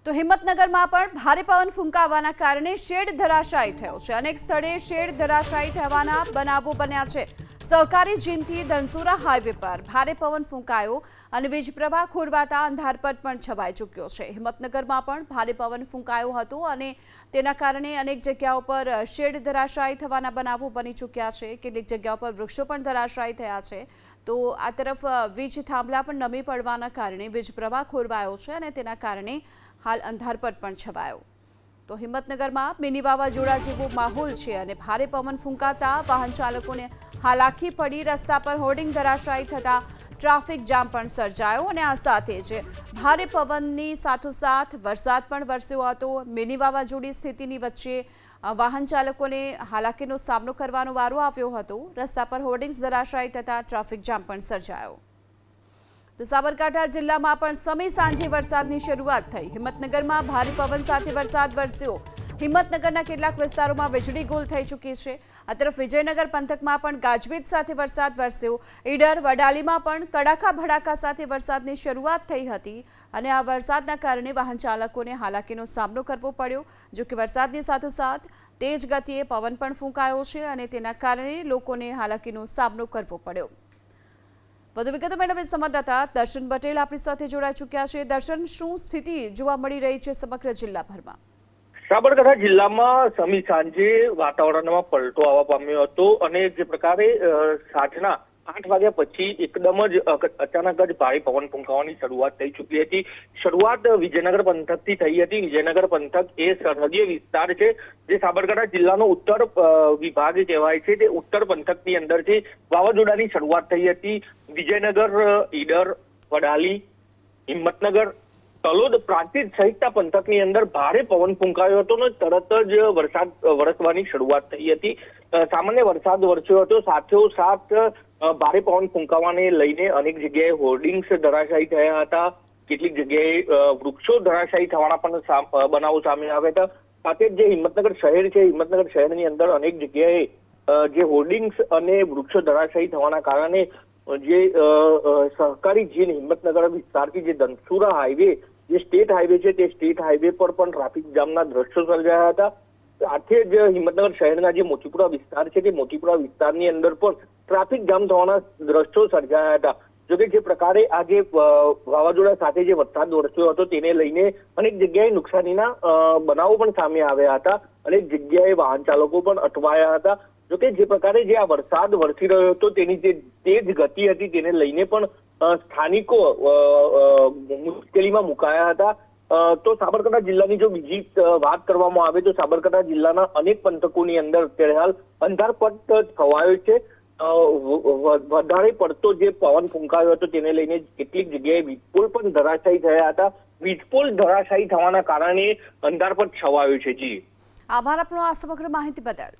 તો હિંમતનગરમાં પણ ભારે પવન ફૂંકાવાના કારણે શેડ ધરાશાયી થયો છે। અનેક સ્થળે શેડ ધરાશાયી થવાના બનાવો બન્યા છે। સહકારી જીનથી ધનસુરા હાઈવે પર ભારે પવન ફૂંકાયો અને વીજ પ્રવાહ ખોરવાતા અંધારપટ પણ છવાઈ ચૂક્યો છે। હિંમતનગરમાં પણ ભારે પવન ફૂંકાયો હતો અને તેના કારણે અનેક જગ્યાઓ પર શેડ ધરાશાયી થવાના બનાવો બની ચૂક્યા છે। કેટલીક જગ્યાઓ પર વૃક્ષો પણ ધરાશાયી થયા છે। તો આ તરફ વીજ થાંભલા પણ નમી પડવાના કારણે વીજ પ્રવાહ ખોરવાયો છે અને તેના કારણે હાલ અંધારપટ પણ છવાયો। તો હિંમતનગરમાં મિની વાવાઝોડા જેવો માહોલ છે અને ભારે પવન ફૂંકાતા વાહન ચાલકોને હાલાકી પડી। રસ્તા પર હોર્ડિંગ ધરાશાયી થતા ટ્રાફિક જામ પણ સર્જાયો અને આ સાથે જ ભારે પવનની સાથોસાથ વરસાદ પણ વરસ્યો હતો। મિની વાવાઝોડી સ્થિતિની વચ્ચે વાહન ચાલકોને હાલાકીનો સામનો કરવાનો વારો આવ્યો હતો। રસ્તા પર હોર્ડિંગ્સ ધરાશાયી થતા ટ્રાફિક જામ પણ સર્જાયો। તો સાબરકાંઠા જિલ્લામાં પણ સમી સાંજે વરસાદની શરૂઆત થઈ। હિંમતનગરમાં ભારે પવન સાથે વરસાદ વરસ્યો। હિંમતનગરના કેટલાક વિસ્તારોમાં વીજળી ગુલ થઈ ચૂકી છે। આ તરફ વિજયનગર પંથકમાં પણ ગાજવીજ સાથે વરસાદ વરસ્યો। ઈડર વડાલીમાં પણ કડાકા ભડાકા સાથે વરસાદની શરૂઆત થઈ હતી અને આ વરસાદના કારણે વાહન ચાલકોને હાલાકીનો સામનો કરવો પડ્યો। જો કે વરસાદની સાથોસાથ તેજ ગતિએ પવન પણ ફૂંકાયો છે અને તેના કારણે લોકોને હાલાકીનો સામનો કરવો પડ્યો। વધુ વિગતો મેળવી સંવાદદાતા દર્શન પટેલ આપણી સાથે જોડાઈ ચૂક્યા છે। દર્શન, શું સ્થિતિ જોવા મળી રહી છે સમગ્ર જિલ્લાભરમાં? સાબરકાંઠા જિલ્લામાં સમી સાંજે વાતાવરણમાં પલટો આવવા પામ્યો હતો અને જે પ્રકારે સાંજના 8 વાગ્યા પછી એકદમ જ અચાનક જ ભારે પવન ફૂંકાવાની શરૂઆત થઈ ચૂકી હતી। શરૂઆત વિજયનગર પંથકથી થઈ હતી। વિજયનગર પંથક એ સરહદીય વિસ્તાર છે જે સાબરકાંઠા જિલ્લાનો ઉત્તર વિભાગ કહેવાય છે। તે ઉત્તર પંથકની અંદરથી વાવાઝોડાની શરૂઆત થઈ હતી। વિજયનગર, ઈડર, વડાલી, હિંમતનગર, તલોદ, પ્રાંતિજ સહિતના પંથકની અંદર ભારે પવન ફૂંકાયો હતો અને તરત જ વરસાદ વરસવાની શરૂઆત થઈ હતી। સામાન્ય વરસાદ વરસ્યો હતો। સાથોસાથ ભારે પવન ફૂંકાવાને લઈને અનેક જગ્યાએ હોર્ડિંગ્સ ધરાશાયી થયા હતા। કેટલીક જગ્યાએ વૃક્ષો ધરાશાયી થવાના પણ બનાવો સામે આવ્યા હતા। સાથે જ જે હિંમતનગર શહેર છે, હિંમતનગર શહેરની અંદર અનેક જગ્યાએ જે હોર્ડિંગ્સ અને વૃક્ષો ધરાશાયી થવાના કારણે જે સહકારી જીન હિંમતનગર વિસ્તારથી જે ધનસુરા હાઈવે, જે સ્ટેટ હાઈવે છે, તે સ્ટેટ હાઈવે પર પણ ટ્રાફિક જામના દ્રશ્યો સર્જાયા હતા। સાથે જ હિંમતનગર શહેરના જે મોતીપુરા વિસ્તાર છે, તે મોતીપુરા વિસ્તારની અંદર પણ ટ્રાફિક જામ થવાના દ્રશ્યો સર્જાયા હતા। જોકે જે પ્રકારે આજે વાવાઝોડા સાથે જે વરસાદ વરસ્યો હતો તેને લઈને અનેક જગ્યાએ નુકસાનીના બનાવો પણ સામે આવ્યા હતા। અનેક જગ્યાએ વાહન ચાલકો પણ અટવાયા હતા। જોકે જે પ્રકારે જે આ વરસાદ વરસી રહ્યો હતો તેની જે તેજ ગતિ હતી તેને લઈને પણ સ્થાનિકો મુશ્કેલીમાં મુકાયા હતા। તો સાબરકાંઠા જિલ્લાની જો બીજી વાત કરવામાં આવે તો સાબરકાંઠા જિલ્લાના અનેક પંથકોની અંદર અત્યારે હાલ અંધારપટ છવાયો છે। વધારે પડતો જે પવન ફૂંકાયો હતો તેને લઈને કેટલીક જગ્યાએ વીજપોલ પણ ધરાશાયી થયા હતા। વીજપોલ ધરાશાયી થવાના કારણે અંધારપટ છવાયો છે। જી, આભાર આપનો આ સમગ્ર માહિતી બદલ।